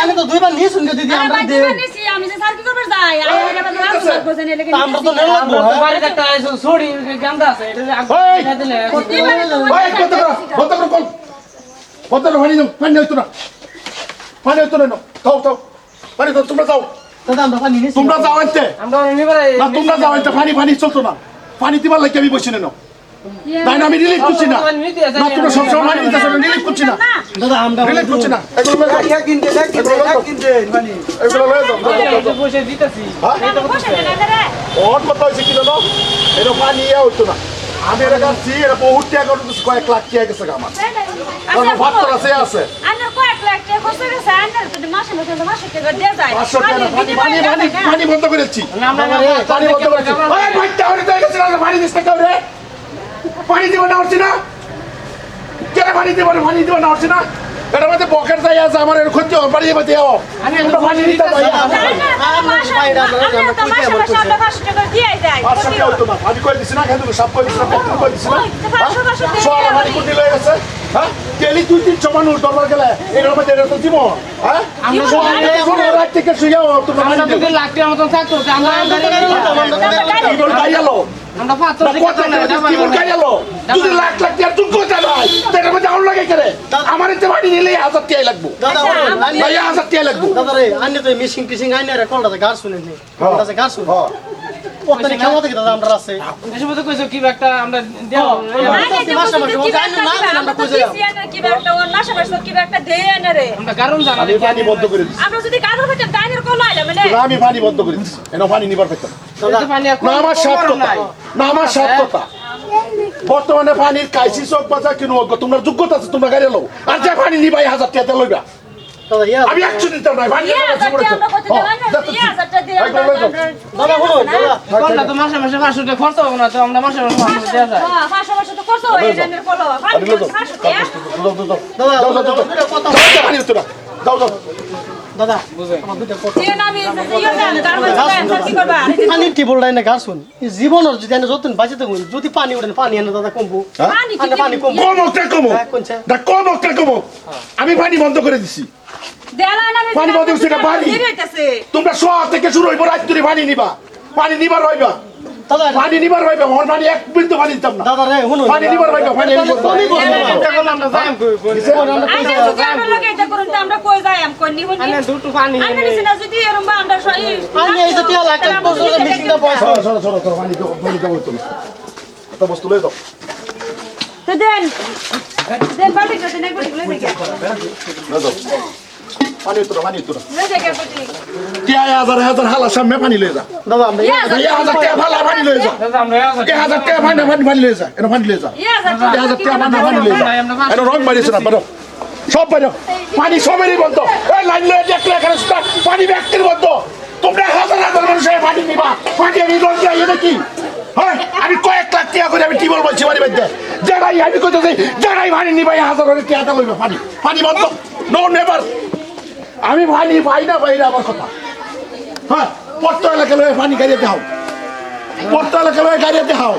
আমি তো দুইবার নিয়ে শুনতে দিদি আমরা দে আমি যে স্যার কি করব যাই আমরা তো নেব বাড়ি একটা ছড়ি গান্দা আছে এটা আগে দিলে ওই কত করে কত পানি হইতো না যাও পানি তো তোমরা যাও দাদা আমরা পানি নিছি তোমরা যাও আনতে আমরা নিবারে না তোমরা যাও আনতে পানি চলতো না পানি দিবার লাগে আমি বসে নেন তাই না আমি রিলিফ করছি না না তোমরা সব সময় পানি দিতেছ না রিলিফ করছি না দাদা আমরা রিলিফ করছি না এগুলো কিনতে পানি এগুলো লয়ে যাও বসে দিতেছি ওর কথা হইছে কি জানো এটা পানি হইতো না আমি এটা গাছি এটা বহুত টাকা করে কয়েক লাখ টাকা গেছে আমার কারণ ভাতর আছে আনার কয়েক লাখ টাকা খরচ গেছে আনার তো মাসে টাকা দিয়ে যায় 500 টাকা পানি বন্ধ করেছি আমরা পানি বন্ধ করেছি ওই ভাইটা ওরে দেই গেছে না পানি দিতে কাউ রে পানি দিব না হচ্ছে না কেন পানি দিব না হচ্ছে না এটা মধ্যে পকেট যাই আছে আমার এর ক্ষতি হবে পানি দিতে দাও আমি একটা পানি দিতে পারি আমি কই দিছি না কেন সব কই দিছি না পেট্রোল কই দিছি না সোয়ালা পানি কোটি লয়ে গেছে হ্যাঁ ডেলি 2-3 মানুষ দরবার গেলে এর মধ্যে এটা তো জীবন হ্যাঁ আমি সোয়ালা রাত থেকে শুয়াও তোমরা আমরা যদি লাখ টাকার মতন থাকতো আমরা কি বল গাইলো আমরা পাঁচ কি বল গাইলো তুই লাখ টাকা তুই কোথা নাই তেরে মধ্যে আউল লাগে করে আমার এতে বাড়ি নিলে 1000 টাকা লাগবে দাদা ভাই 1000 টাকা লাগবে দাদা রে আন্নে তো মিশিং টিশিং আইনে রে কলটা গার শুনে নি কলটা গার শুনে ওখানে কেমন থেকে দাদা আমরা আছে এসে মতো কইছো কি একটা আমরা দেও আমরা কারণ জানা আমি পানি বন্ধ করে দিছি আমরা যদি কারো হইতে ডাইনের কল আইলা মানে আমি পানি বন্ধ করে দিছি এনো পানি নিবার পাইতাম পানি না আমার সাত কথা না আমার সাত কথা বর্তমানে পানির কাইসি চোখ বাজার কিনো তোমরা যোগ্যতা আছে তোমরা গাড়ি লও আর যে পানি নিবাই 1000 টাকা লইবা দাদা ইয়া আমি 100 দিতাম না পানি দাদা হলো দাদা কোনটা তো মাসে 500 টাকা খরচ হবে না তো আমরা মাসে 500 দেয়া যায় হ্যাঁ 500 তো খরচ হয় ডাইনের কল পানি 500 টাকা দাও পানি উত্তরা দাও দাদা বুঝেন আমার দুইটা কথা যে নামি ইয়া দেন তার মধ্যে কি করবা পানি টিবল লাইনে গাছ শুন জীবনের যদি এনে যতদিন বাঁচিতে হই যদি পানি ওঠেন পানি এনে দাদা কমবো পানি কমবো কমো আমি পানি বন্ধ করে দিছি পানি বন্ধ করছি না পানি তোমরা সোয়া থেকে শুরু হইব রাত ধরে পানি নিবা রইবা দাদা পানি নিবার রইবা আমার পানি এক বিন্দু পানি দিতাম না দাদা রে শুনুন পানি নিবার রইবা পানি আমি আমরা যাইম কই আমরা কই যাইম কই নিব নি আনে দুটো পানি আমরা নিছি না যদি এরম বা আমরা সই পানি এই যে টিয়া লাখ বছর মিশিংটা পয়সা সরো পানি দাও তুমি এটা বস্তু লই দাও তো দেন বাড়ি গেছে না বলি লই দেখে লই দাও পানি উত্তরা লই দেখে বলি কে হাজার হালা সামনে পানি লই যা দাদা আমরা এই 1000 টাকা ভালা পানি লই যা দাদা আমরা 1000 টাকা পানি লই যা এটা পানি লই যা 1000 টাকা পানি লই যা এটা রং মারিছ না পারো সব পারো পানি সবেরই বন্ধ এই লাইন লই দেখলে এখানে পানি ব্যক্তির বন্ধ তোমরা হাজার মানুষের পানি নিবা পানি আমি লই যাই এটা কি হ্যাঁ আমি কয়েক লাখ টাকা করে আমি টিবল বলছি বাড়ি মধ্যে যারাই আমি কইতেছি যারাই পানি নিবাই হাজার টাকা লইবে পানি বন্ধ নো নেভার আমি পানি পাই না বাইরে আমার কথা হ্যাঁ পড়তো এলাকা লয়ে পানি গাড়িতে হাও পড়তো এলাকা লয়ে গাড়িতে হাও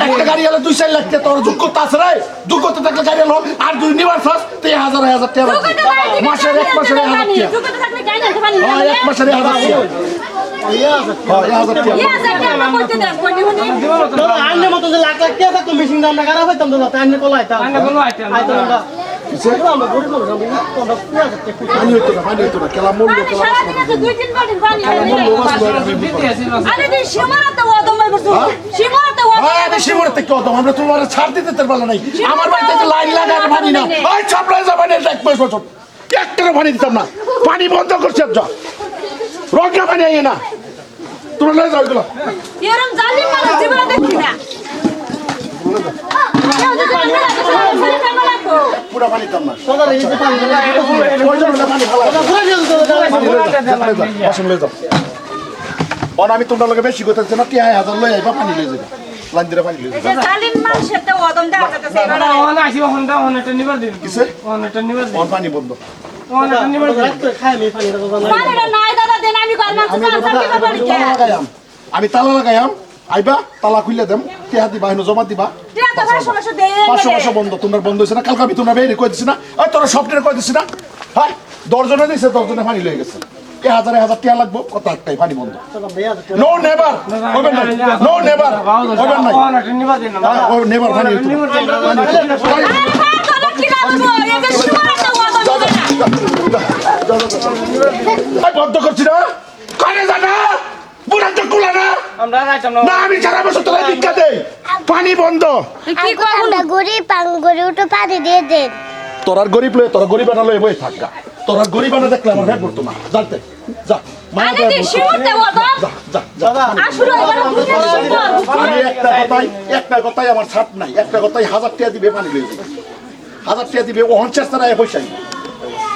একটা গাড়ি হলে 2-4 লাখ টাকা তোর যোগ্যতা আছে রে যোগ্যতা থাকলে গাড়ি হলো আর দুই নিবার ফাস তো 1000 টাকা মাসের এক মাসের 1000 টাকা যোগ্যতা থাকলে গাই না পানি হ্যাঁ এক মাসের 1000 টাকা দাদা আন্নে মতো যে লাখ লাখ টাকা তো মিশিং আমরা গারা হইতাম দাদা তাই আন্নে কল আইতা আনে বলো আইতা আইতা আমরা আমরা গরিব মানুষ আমরা পানি হইতো না কেলা মূল্য কেলা আমরা তোমার ছাড় দিতে পারলাম নাই আমার বাড়িতে লাইন লাগার পানি না ওই ছাপড়ায় যাবেন এক মাস বছর একটা পানি দিতাম না পানি বন্ধ করছে রঙা পানি আইয়ে না তোমরা লয়ে যাও এগুলো এরম জালিম মানুষ জীবনে দেখি না পুরা পানি দিতাম না দাদা এই যে পানি ওই জন্য পানি ভালো আমি তোমরা লোকে বেশি কথা না 3000 লই আইবা পানি লই যাবে লাইন দিয়ে পানি লই যাবে জালিম মানুষের তো ওদম দেখা যাচ্ছে দাদা ওনা আসিবা হন্ডা ওনাটা নিবার দিন কিসে ওনাটা নিবার দিন পানি বন্ধ ওনাটা নিবার দিন খাই আমি পানি দাদা পানিটা নাই দাদা দেন আমি করলাম আমি তালা লাগাইম আইবা তালা খুলে দেম টিয়া দিবা হেন জমা দিবা 500 বন্ধ তোমার বন্ধ হয়েছে না কালকে আমি তোমরা বেরিয়ে কই দিছি না ওই তোরা সফটওয়্যার কই দিছি না হ্যাঁ 10 জনে দিছে 10 জনে পানি লয়ে গেছে 1000 টিয়া লাগবো কত একটাই পানি বন্ধ নো নেভার হবেন না নো নেভার হবেন না ও নেভার পানি বন্ধ করছি না কানে জানা বুড়ান তো কুলা না আমরা যাইতাম না আমি সারা বছর তোরা ভিক্ষা দেই পানি বন্ধ আমরা গরিব উঠো পানি দিয়ে দেন তোরার গরিব লয়ে তোরা গরিব বানালো বই থাকা তোরার গরিব বানা দেখলে আমার ভেট পড়তো না জানতে যা মায়া দে যা দাদা আমি একটা কথাই আমার ছাপ নাই একটা কথাই 1000 টাকা দিবে পানি লয়ে 1000 টাকা দিবে ও হনচার তারায় পয়সা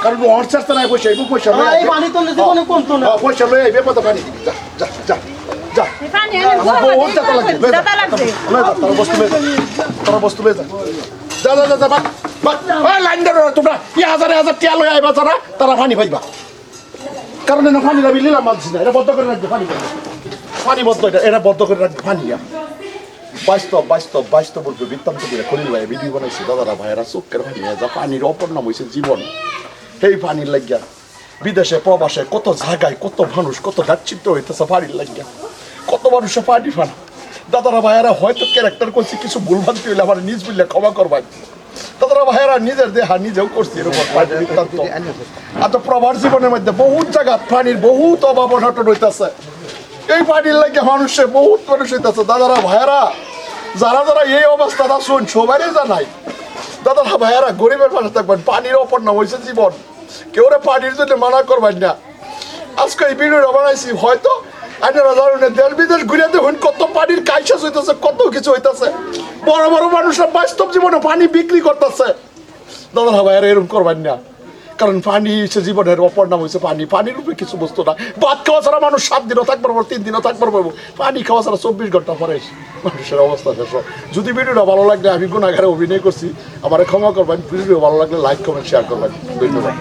কারণ ও হনচার তারায় পয়সা পয়সা এই পানি তো জীবনে কমতো না পয়সা লয়ে আইবে কত পানি দিবি যা যা যা যা তোরা বস্তু লয়ে যা যা যা যা লাইন ধরো তোমরা 1000 টিয়া লয়ে আইবা যারা তারা পানি পাইবা কারণ না পানি লাবি লিলা মানছি না এটা বদ্ধ করে রাখবে পানি বদ্ধ এটা বদ্ধ করে রাখবে পানি বাস্তব বলবে বৃত্তান্ত দিয়ে খলিল ভাই ভিডিও বানাইছে দাদারা ভাইয়েরা চোখের পানি যা পানির অপর নাম হয়েছে জীবন সেই পানির লাগিয়া বিদেশে প্রবাসে কত জায়গায় কত মানুষ কত দাচ্ছিদ্র হইতেছে পানির লাগিয়া কত মানুষে পানি ফান দাদারা ভাইয়েরা হয়তো ক্যারেক্টার করছি কিছু ভুলভ্রান্তি হইলে আমার নিজ বললে ক্ষমা করবাই দাদারা ভাইয়েরা নিজের দেহা নিজেও করছি এর উপর বৃত্তান্ত আর তো প্রবাস জীবনের মধ্যে বহুত জায়গা পানির বহুত অভাব অনটন হইতেছে এই পানির লাগে মানুষে বহুত মানুষ হইতেছে দাদারা ভাইয়েরা যারা যারা এই অবস্থাটা শুন সবারই জানাই দাদারা ভাইয়েরা গরিবের পাশে থাকবেন পানির অপর নাম হয়েছে জীবন কেউ পানির জন্য মানা করবেন না আজকে এই ভিডিওটা বানাইছি হয়তো আপনারা জানেন দেশ বিদেশ ঘুরে দেখুন কত পানির কাইসাস হইতেছে কত কিছু হইতেছে বড় বড় মানুষরা বাস্তব জীবনে পানি বিক্রি করতেছে দাদারা ভাইয়েরা এরকম করবেন না কারণ পানি হচ্ছে জীবনের অপর নাম হয়েছে পানি পানির উপরে কিছু বস্তু না ভাত খাওয়া ছাড়া মানুষ 7 দিনও থাকতে পারবো 3 দিনও থাকতে পারবো পানি খাওয়া ছাড়া 24 ঘন্টা পরে মানুষের অবস্থা শেষ যদি ভিডিওটা ভালো লাগলে আমি গুণাগারে অভিনয় করছি আমার ক্ষমা করবেন ভিডিও ভালো লাগলে লাইক কমেন্ট শেয়ার করবেন ধন্যবাদ